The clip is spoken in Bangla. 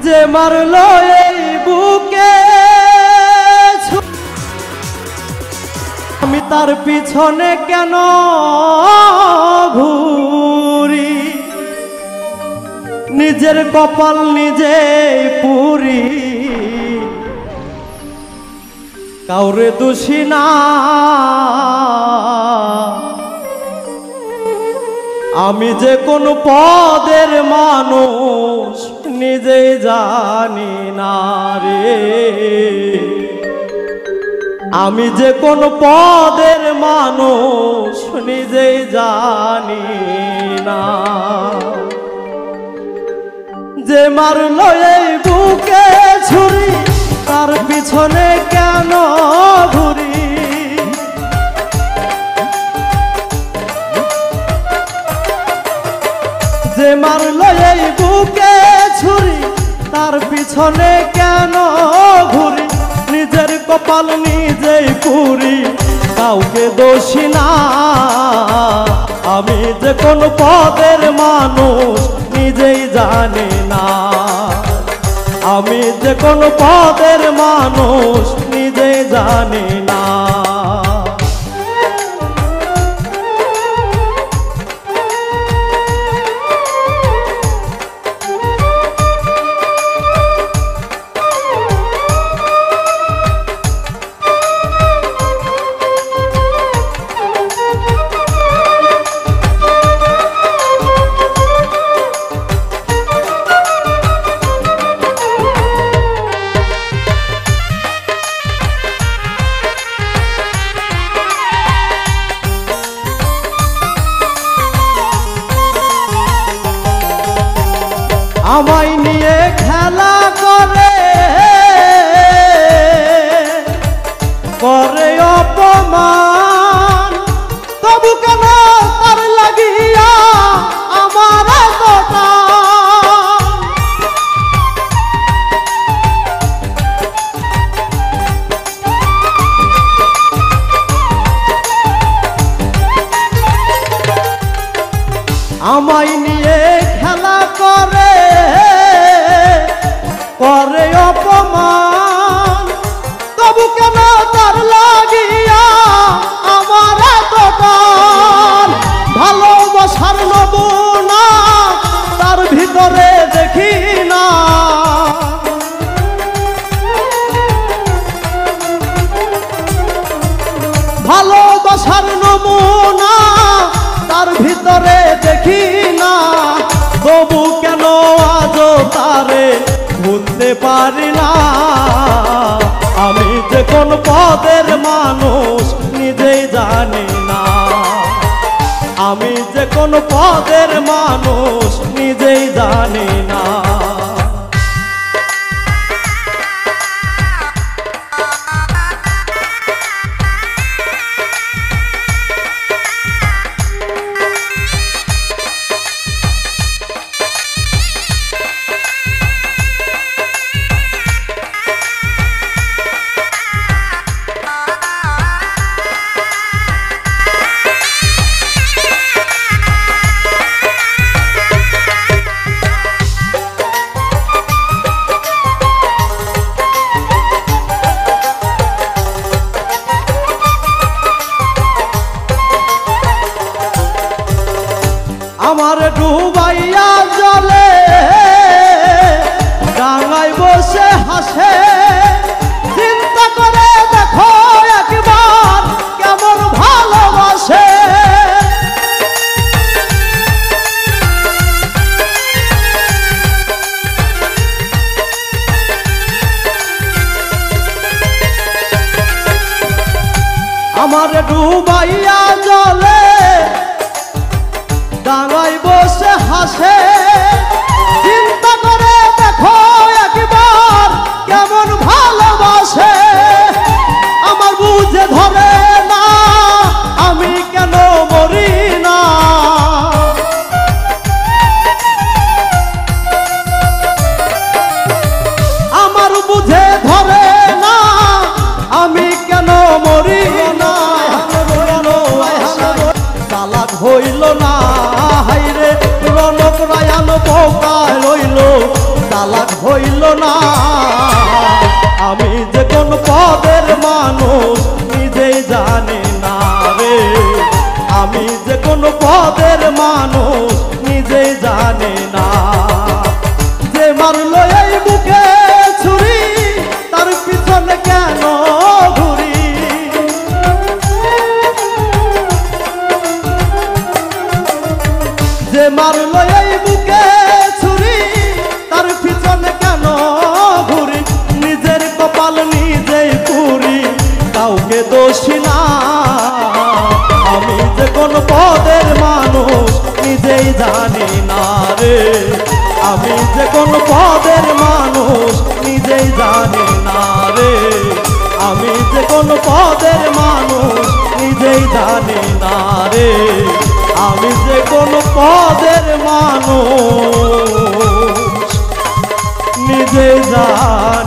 যে মারলো এই বুকে আমি তার পিছনে কেন ঘুরি, নিজের কপাল নিজেই পুরি, কাউরে দোষী না। আমি যে কোন পদের মানুষ নিজেই জানি না রে, আমি যে কোন পদের মানুষ নিজেই জানি না। যে মারলো এই বুকে ছুরি তার পিছনে কেন ঘুরি, যে মারলো এই বুকে ছুরি তার পিছনে কেন ঘুরি, নিজের কপাল নিজেই পুরি, কাউকে দোষী না। আমি যে কোন পদের মানুষ নিজেই জানি না, আমি যে কোন পদের মানুষ নিজেই জানি না। আমায় নিয়ে খেলা করে করে অপমান, তবু কেন তার লাগিয়া আমার এতটা। আমায় নিয়ে খেলা করে করে অপমান, তবু কেন তার লাগিয়া আমার এতটা। ভালোবাসার নমুনা তার ভিতরে দেখি না, ভালোবাসার নমুনা তার ভিতরে দেখি না। তবু কেন আজও তারে বুঝতে পারি না, আমি যে কোন পদের মানুষ নিজেই জানি না, আমি যে কোন পদের মানুষ নিজেই জানি না। আমার ডুবাইয়া জলে ডাঙায় বসে হাসে, চিন্তা করে দেখো একবার কেমন ভালোবাসে। আমার ডুবাইয়া জলে ডাঙায় বসে হাসে, চিন্তা করে দেখো একবার কেমন ভালোবাসে। আমার বুঝে ধরে না আমি কেন মরি না, আমার বুঝে ধরে না আমি কেন মরি না। চালাক হইল না হাইরে রনক রায়ান বউ তালাক হইল না। আমি যে কোন পদের মানুষ নিজেই জানি না রে, আমি যে কোন পদের মানুষ নিজেই জানি না। যে মারলো এই বুকে ছুরি তার পিছনে কেন ঘুরি, যে মারলো এই বুকে ছুরি তার পিছনে কেন ঘুরি। নিজের কপাল নিজেই পুরি, কাউকে দোষী না। আমি যে কোন পদের মানুষ নিজেই জানি না রে, আমি যে কোন পদের মানুষ নিজেই জানি না রে, আমি যে কোন পদের মানুষ নিজেই জানি না রে, আমি যে কোন পদের মানুষ নিজেই জানি।